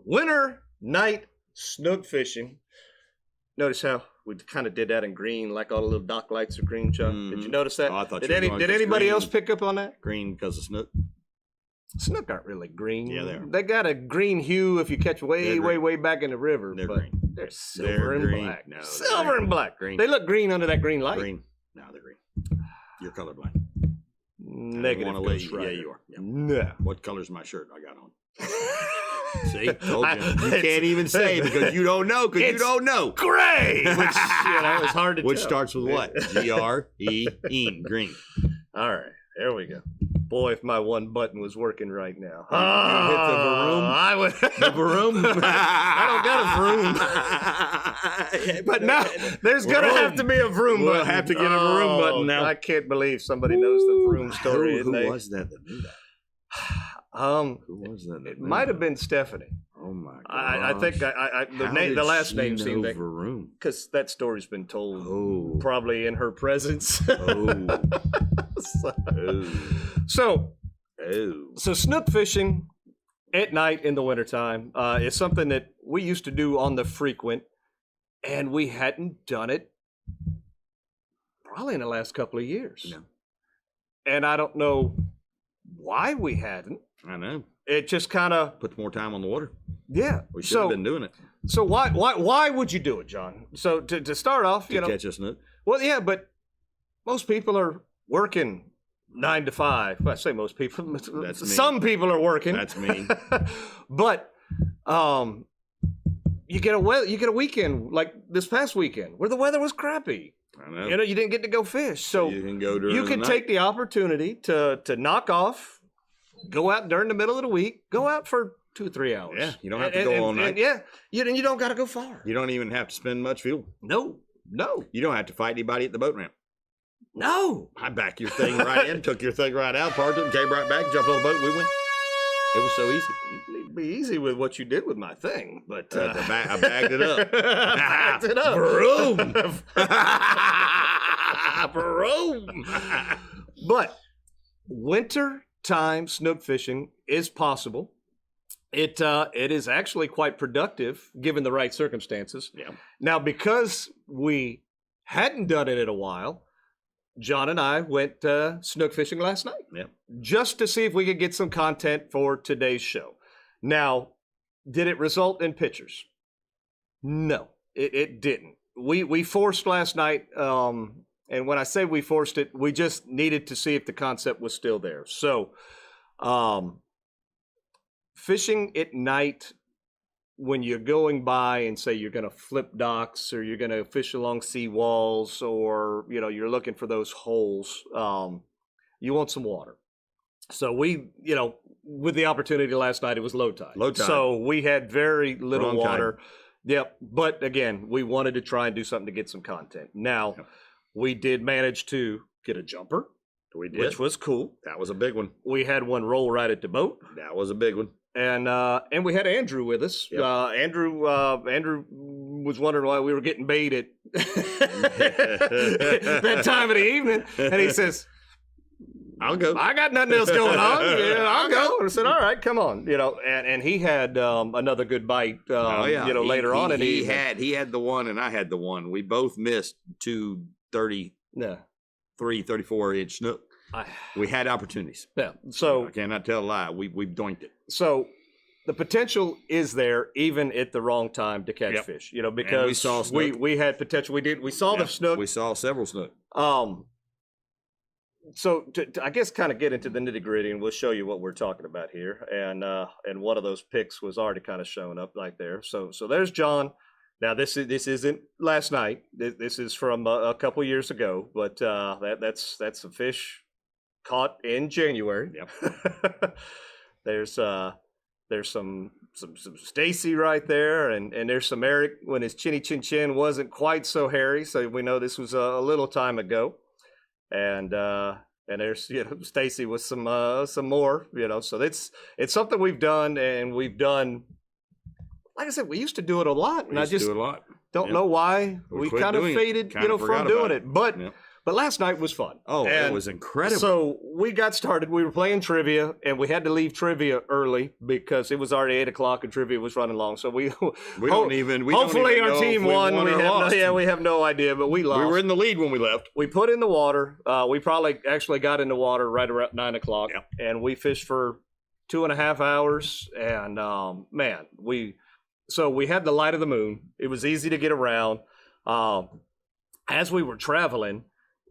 winter night snook fishing. Notice how we kind of did that in green, like all the little dock lights are green, Chuck. Did you notice that? Oh, I thought did anybody else pick up on that? Green because of snook. Snook aren't really green. Yeah, they are. They got a green hue if you catch way back in the river. They're but green. They're silver and green. black. No, Silver and black. Green. They look green under that green light. Green. No, they're green. You're colorblind. Negative. Yeah, you are. Yeah. No. What color's my shirt I got on? See, told you. You can't even say because you don't know. Because you don't know. Gray, which it's hard to tell. Which starts with what? G-R-E-E. Green. All right, there we go. Boy, if my one button was working right now. You hit the varoom? I would. The varoom? I don't got a varoom. But now, there's going to have to be a varoom button. We'll have to get a varoom button now. I can't believe somebody knows the varoom story. Who was that knew that? Who was that? It might have been Stephanie. Oh my god! I think the last name seemed varoom because that story's been told probably in her presence. So snook fishing at night in the wintertime is something that we used to do on the frequent, and we hadn't done it probably in the last couple of years. No. And I don't know why we hadn't. I know. It just kind of puts more time on the water. Yeah. We should have been doing it. So why would you do it, John? So to start off, to catch a snook. Well, yeah, but most people are working 9 to 5. Well, I say most people. That's me. Some people are working. That's me. But you get a weekend like this past weekend where the weather was crappy. I know. You didn't get to go fish, so you can go during you can take the opportunity to knock off, go out during the middle of the week, go out for 2-3 hours. Yeah, you don't have to go all night. You don't got to go far. You don't even have to spend much fuel. No. You don't have to fight anybody at the boat ramp. No. I backed your thing right in, took your thing right out, parked it, came right back, jumped on the boat, we went. It was so easy. You need to be easy with what you did with my thing, but I bagged it up. Bagged it up. Broom. But winter time snook fishing is possible. It is actually quite productive given the right circumstances. Yeah. Now, because we hadn't done it in a while, John and I went snook fishing last night. Yeah. Just to see if we could get some content for today's show. Now, did it result in pictures? No, it didn't. We forced last night, and when I say we forced it, we just needed to see if the concept was still there. So, fishing at night when you're going by and say you're going to flip docks or you're going to fish along sea walls or, you're looking for those holes, you want some water. So we, with the opportunity last night, it was low tide. Low tide. So we had very little Wrong water. tide. Yep. But again, we wanted to try and do something to get some content. Now, we did manage to get a jumper. We did. Which was cool. That was a big one. We had one roll right at the boat. That was a big one. And we had Andrew with us. Yep. Andrew was wondering why we were getting bait at that time of the evening. And he says, I'll go. I got nothing else going on. I'll go. And I said, all right, come on. And he had another good bite, later on. And he had the one and I had the one. We both missed 2 34-inch snook. We had opportunities. Yeah. So I cannot tell a lie. We doinked it. So the potential is there even at the wrong time to catch fish, because and we saw snook. We had potential. We saw the snook. We saw several snook. So to I guess kind of get into the nitty gritty, and we'll show you what we're talking about here. And one of those pics was already kind of showing up right there. So there's John. Now this isn't last night. This is from a couple years ago, but that's a fish caught in January. Yep. There's some Stacy right there, and there's some Eric when his chinny chin chin wasn't quite so hairy, so we know this was a little time ago. And there's Stacy with some more, so it's something we've done, and we've done. Like I said, we used to do it a lot, and I just do it a lot. don't know why we kind of faded, from doing it. But But last night was fun. Oh, and it was incredible. So we got started. We were playing trivia, and we had to leave trivia early because it was already 8 o'clock and trivia was running long. So we don't even hopefully know our team if we won. or We have lost. we have no idea, but we lost. We were in the lead when we left. We put in the water. We probably actually got in the water right around 9 o'clock, and we fished for 2.5 hours. And man, we had the light of the moon. It was easy to get around. As we were traveling,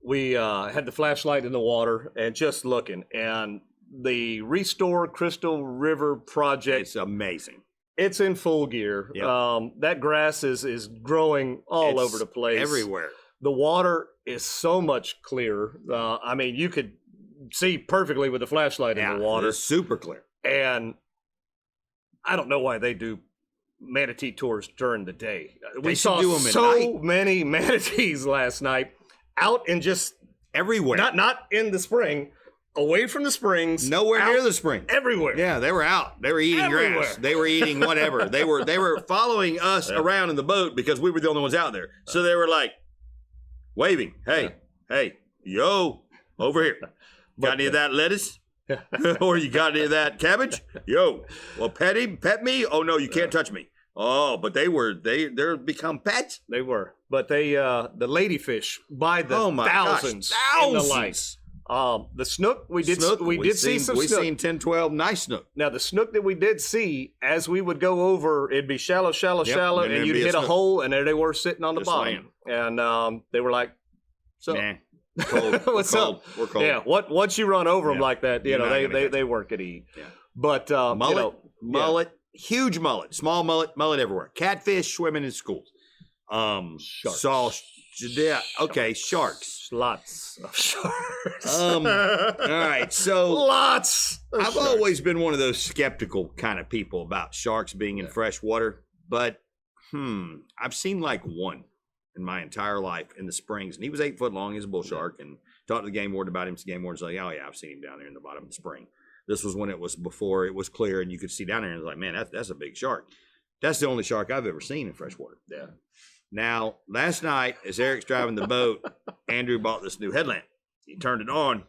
we had the flashlight in the water and just looking. And the Restore Crystal River project, It's amazing. it's in full gear. Yep. That grass is growing all over the place. Everywhere. The water is so much clearer. I mean, you could see perfectly with the flashlight in the water. It's super clear. And I don't know why they do manatee tours during the day. We saw do 'em at so night. many manatees last night out in just Everywhere. not in the spring, away from the springs, Nowhere out near the spring. everywhere. Yeah, they were out. They were eating Everywhere. grass. They were eating whatever. they were following us around in the boat because we were the only ones out there. So they were like waving. Hey, yo, over here. Got any of that lettuce? Or you got any of that cabbage? Yo, well, pet me? Oh no, you can't touch me. Oh, but they're become pets. They were, but they the ladyfish by the Oh my thousands, gosh, in the thousands. light. The snook we did Snook, we did see some we snook. seen 10, 12 nice snook. Now the snook that we did see, as we would go over, it'd be shallow, and and there'd you'd be a hit a snook. hole, and there they were sitting on the Just bottom, and they were like, so. Nah, cold. What's We're up? cold. We're cold. Yeah, once you run over them like that, You're not gonna catch they weren't gonna eat. Yeah. But Mullet, mullet, huge mullet, small mullet everywhere. Catfish swimming in schools. Sharks. Sharks. Lots of sharks. All right, so Lots. Of I've sharks. always been one of those skeptical kind of people about sharks being in fresh water, but I've seen like one in my entire life in the springs, and he was 8 foot long. He's a bull shark, and talked to the game warden about him. The game warden's like, "Oh yeah, I've seen him down there in the bottom of the spring." This was when it was before it was clear, and you could see down there. And it was like, man, that's a big shark. That's the only shark I've ever seen in freshwater. Yeah. Now, last night, as Eric's driving the boat, Andrew bought this new headlamp. He turned it on,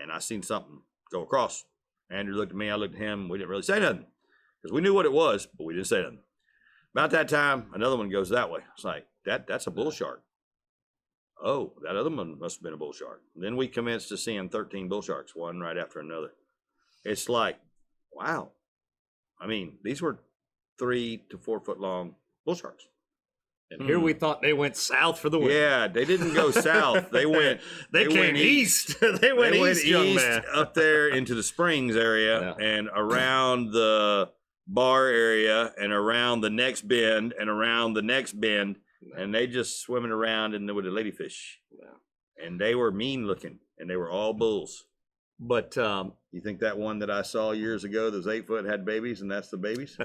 and I seen something go across. Andrew looked at me, I looked at him. We didn't really say nothing because we knew what it was, but we didn't say nothing. About that time, another one goes that way. It's like, that's a bull shark. Oh, that other one must have been a bull shark. Then we commenced to seeing 13 bull sharks, one right after another. It's like, wow. I mean, these were 3 to 4 foot long bull sharks. And here we thought they went south for the winter. Yeah, they didn't go south. They went. They came went east. They went east, young man. up there into the Springs area and around the bar area and around the next bend and around the next bend, and they just swimming around in there with the ladyfish. Yeah. And they were mean looking, and they were all bulls. But you think that one that I saw years ago, that was 8 foot, had babies, and that's the babies?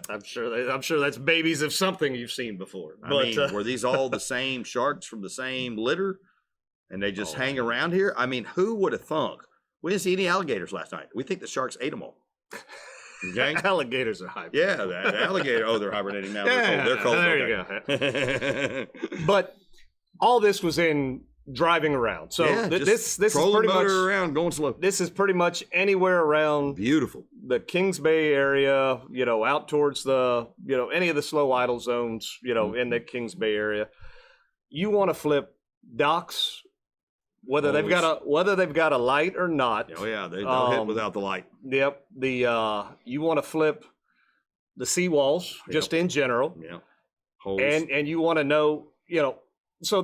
I'm sure that's babies of something you've seen before. I mean, were these all the same sharks from the same litter, and they just hang around here? I mean, who would have thunk? We didn't see any alligators last night. We think the sharks ate them all. Okay? Alligators are hibernating. Yeah, the alligator. Oh, they're hibernating now. They're cold. There you go. But all this was in driving around. So this is pretty much around, going slow. This is pretty much anywhere around beautiful the Kings Bay area, out towards the, any of the slow idle zones, in the Kings Bay area. You want to flip docks, whether they've got a light or not. Oh yeah, they'll hit without the light. Yep. You want to flip the seawalls just in general. Yeah. Holes. And you want to know, so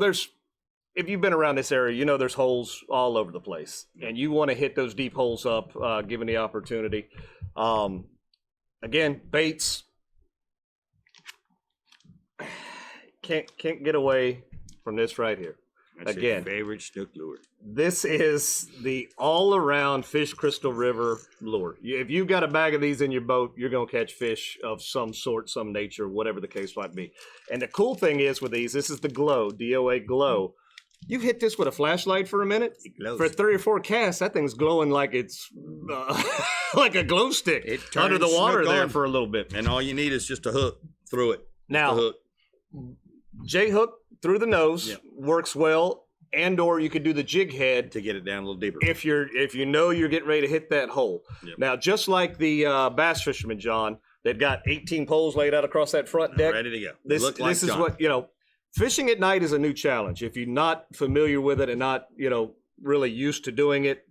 if you've been around this area, there's holes all over the place, and you want to hit those deep holes up, given the opportunity. Again, baits. Can't get away from this right here. That's your favorite Snook lure. This is the all-around fish crystal river lure. If you've got a bag of these in your boat, you're going to catch fish of some sort, some nature, whatever the case might be. And the cool thing is with these, this is the glow, DOA glow. You hit this with a flashlight for a minute, for 3 or 4 casts, that thing's glowing like it's like a glow stick under the water there for a little bit. And all you need is just a hook through it. Now, J-hook through the nose works well and or you could do the jig head to get it down a little deeper. if you know you're getting ready to hit that hole. Yep. Now, just like the bass fishermen, John, they've got 18 poles laid out across that front deck. Ready to go. This is what, fishing at night is a new challenge. If you're not familiar with it and not, really used to doing it,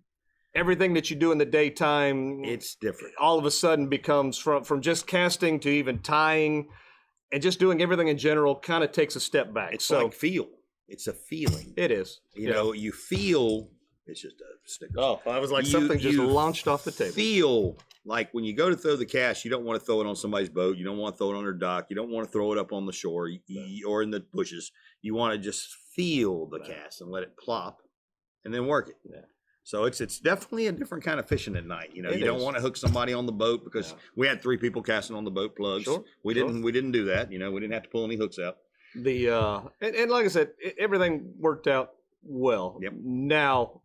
everything that you do in the daytime, it's different. All of a sudden becomes from just casting to even tying and just doing everything in general kind of takes a step back. It's like feel. It's a feeling. It is. You feel. It's just a sticker. Oh, I was like something just launched off the table. Feel like when you go to throw the cast, you don't want to throw it on somebody's boat. You don't want to throw it on their dock. You don't want to throw it up on the shore or in the bushes. You want to just feel the cast and let it plop and then work it. Yeah. So it's definitely a different kind of fishing at night. You don't want to hook somebody on the boat because we had 3 people casting on the boat plugs. Sure. We didn't do that. We didn't have to pull any hooks out. And like I said, everything worked out well. Yep. Now,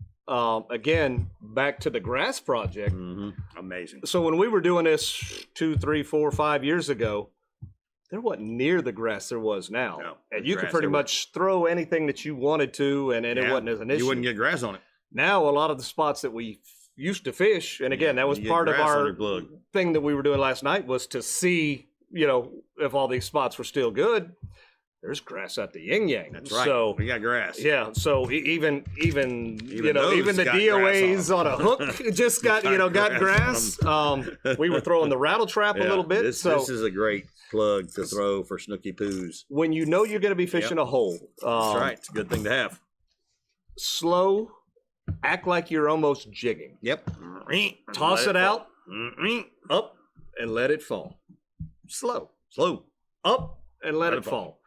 again, back to the grass project. Mm-hmm. Amazing. So when we were doing this 2, 3, 4, 5 years ago, there wasn't near the grass there was now. No, and you could pretty much throw anything that you wanted to, and it wasn't as an issue. You wouldn't get grass on it. Now, a lot of the spots that we used to fish, and again, that was part of our thing that we were doing last night, was to see, if all these spots were still good. There's grass at the yin yang. That's right. So we got grass. Yeah. So even the DOAs on a hook just got grass. We were throwing the rattle trap a little bit. This is a great plug to throw for Snooky Poos. When you know you're going to be fishing a hole. That's right. It's a good thing to have. Slow. Act like you're almost jigging. Yep. Toss it out. Up and let it fall. Slow. Up and let it fall.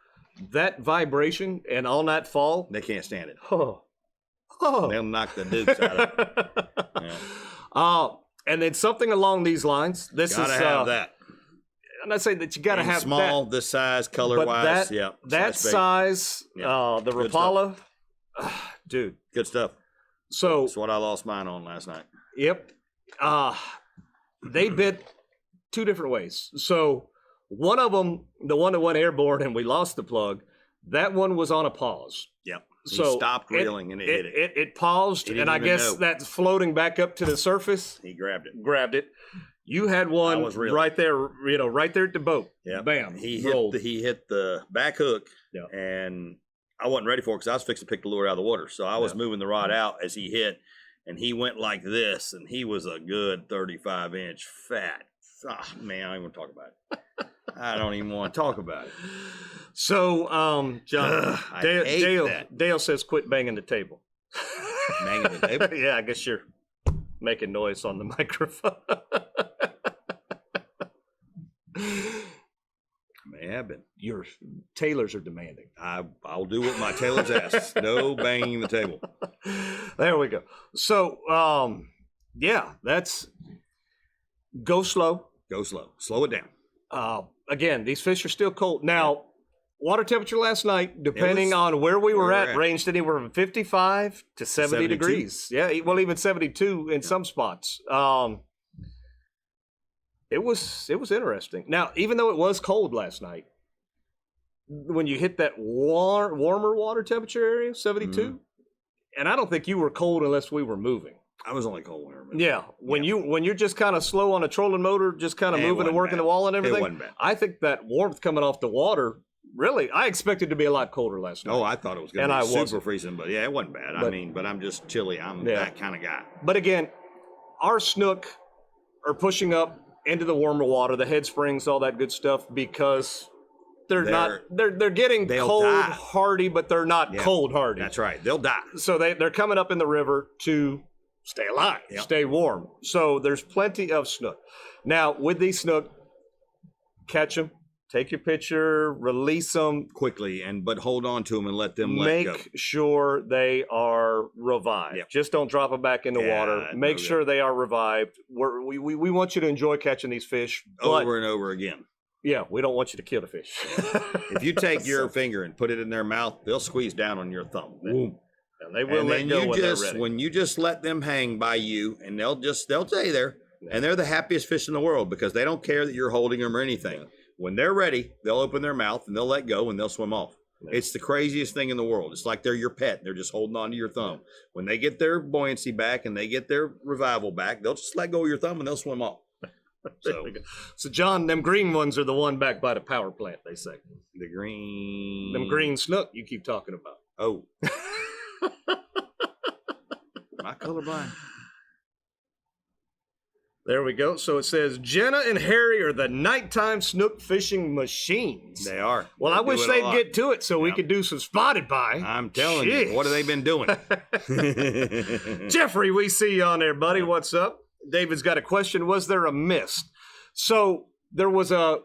That vibration and on that fall, they can't stand it. They'll knock the dukes out of it. Yeah. And then something along these lines. This gotta is have that. I'm not saying that you got to have small, that, this size, color wise. That size, the Rapala, dude, good stuff. So that's what I lost mine on last night. Yep. They bit 2 different ways. So one of them, the one that went airborne and we lost the plug, that one was on a pause. Yep. He So stopped reeling and it hit it. It paused, and I guess that's floating back up to the surface. He grabbed it. You had one right there, right there at the boat. Yeah. Bam. He hit the back hook, and I wasn't ready for it because I was fixing to pick the lure out of the water. So I was moving the rod out as he hit, and he went like this, and he was a good 35-inch fat. Oh, man, I don't even want to talk about it. I don't even want to talk about it. So, John, Dale says quit banging the table. Banging the table? Yeah, I guess you're making noise on the microphone. May have been. Your tailors are demanding. I'll do what my tailors ask. No banging the table. There we go. So, that's go slow. Go slow. Slow it down. Again, these fish are still cold. Now, water temperature last night, depending on where we were at, ranged anywhere from 55 to 70 degrees. Yeah, well, even 72 in some spots. It was interesting. Now, even though it was cold last night, when you hit that warmer water temperature area, 72, and I don't think you were cold unless we were moving. I was only cold when I remember. Yeah, when you're just kind of slow on a trolling motor, just kind of moving and working the wall and everything. It wasn't bad. I think that warmth coming off the water, really, I expected to be a lot colder last night. Oh, I thought it was going to be super freezing, but it wasn't bad. But I'm just chilly. I'm that kind of guy. But again, our snook are pushing up into the warmer water, the head springs, all that good stuff, because they're getting cold hardy, but they're not cold hardy. That's right. They'll die. So they're coming up in the river to stay alive, stay warm. So there's plenty of snook. Now, with these snook, catch them, take your picture, release them quickly, but hold on to them and let them let go. Make sure they are revived. Yep. Just don't drop them back in the water. Make sure they are revived. We want you to enjoy catching these fish over and over again. Yeah, we don't want you to kill the fish. If you take your finger and put it in their mouth, they'll squeeze down on your thumb. Boom. And they will let go when they're ready. When you just let them hang by you, and they'll stay there, and they're the happiest fish in the world because they don't care that you're holding them or anything. When they're ready, they'll open their mouth and they'll let go and they'll swim off. It's the craziest thing in the world. It's like they're your pet. They're just holding on to your thumb. When they get their buoyancy back and they get their revival back, they'll just let go of your thumb and they'll swim off. So John, them green ones are the one back by the power plant, they say. The green. Them green snook you keep talking about. Oh. Am I colorblind? There we go. So it says Jenna and Harry are the nighttime snook fishing machines. They are. Well, I wish they'd get to it so we Yeah. could do some spotted by. I'm telling Jeez. you, what have they been doing? Jeffrey, we see you on there, buddy. What's up? David's got a question. Was there a mist? So there was a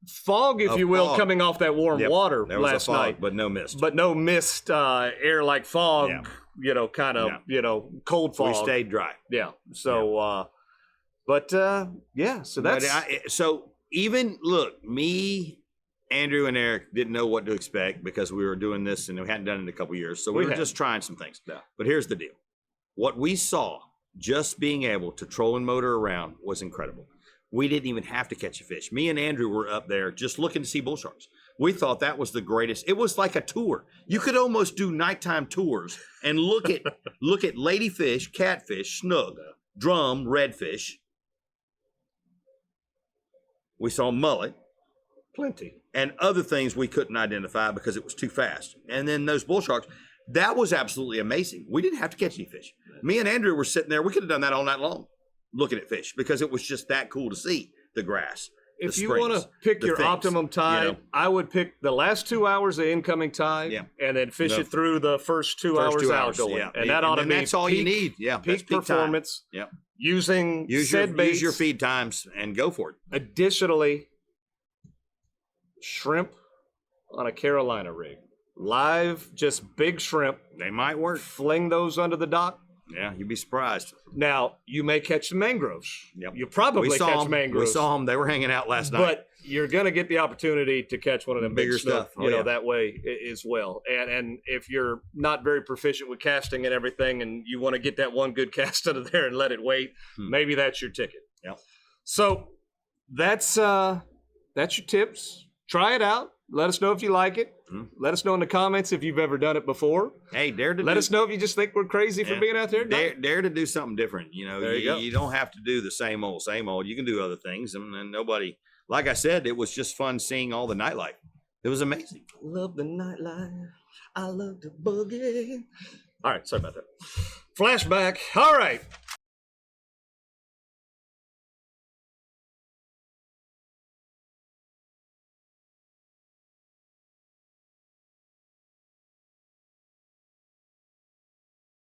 fog, if A you will, fog. coming off that warm Yep. water There was last a fog, night. but no mist. But no mist, air like fog, Yeah. you know, kind of, Yeah. you know, cold fog. We stayed dry. Yeah. So, yeah, so that's. So even look, me, Andrew, and Eric didn't know what to expect because we were doing this and we hadn't done it in a couple years. So we were just trying some things. Yeah. But here's the deal: what we saw, just being able to troll and motor around, was incredible. We didn't even have to catch a fish. Me and Andrew were up there just looking to see bull sharks. We thought that was the greatest. It was like a tour. You could almost do nighttime tours and look at ladyfish, catfish, snook, drum, redfish. We saw mullet. Plenty. And other things we couldn't identify because it was too fast. And then those bull sharks, that was absolutely amazing. We didn't have to catch any fish. Me and Andrew were sitting there. We could have done that all night long, looking at fish, because it was just that cool to see the grass. If the you want springs, to pick the your things, optimum tide, you know. I would pick the last 2 hours of incoming tide, Yeah. and then fish No. it through the first two First hours 2 hours, outgoing. yeah. And that ought to then be that's all you need. Yeah, that's peak time. performance. Yep. Using Use said baits. use your feed times and go for it. Additionally, shrimp on a Carolina rig. Live, just big shrimp. They might work. Fling those under the dock. Yeah, you'd be surprised. Now, you may catch some mangroves. Yep. You probably We saw catch them. mangroves. We saw them. They were hanging out last night. But you're going to get the opportunity to catch one of them Bigger big snook, stuff. Oh, you know, yeah. that way as well. And if you're not very proficient with casting and everything, and you want to get that one good cast out of there and let it wait, maybe that's your ticket. Yep. So that's your tips. Try it out. Let us know if you like it. Let us know in the comments if you've ever done it before. Hey, Let us know if you just think we're crazy for being out there. Dare to do something different. You know, There you go. you don't have to do the same old, same old. You can do other things. And nobody, like I said, it was just fun seeing all the nightlife. It was amazing. Love the nightlife. I love the boogie. All right, sorry about that. Flashback. All right.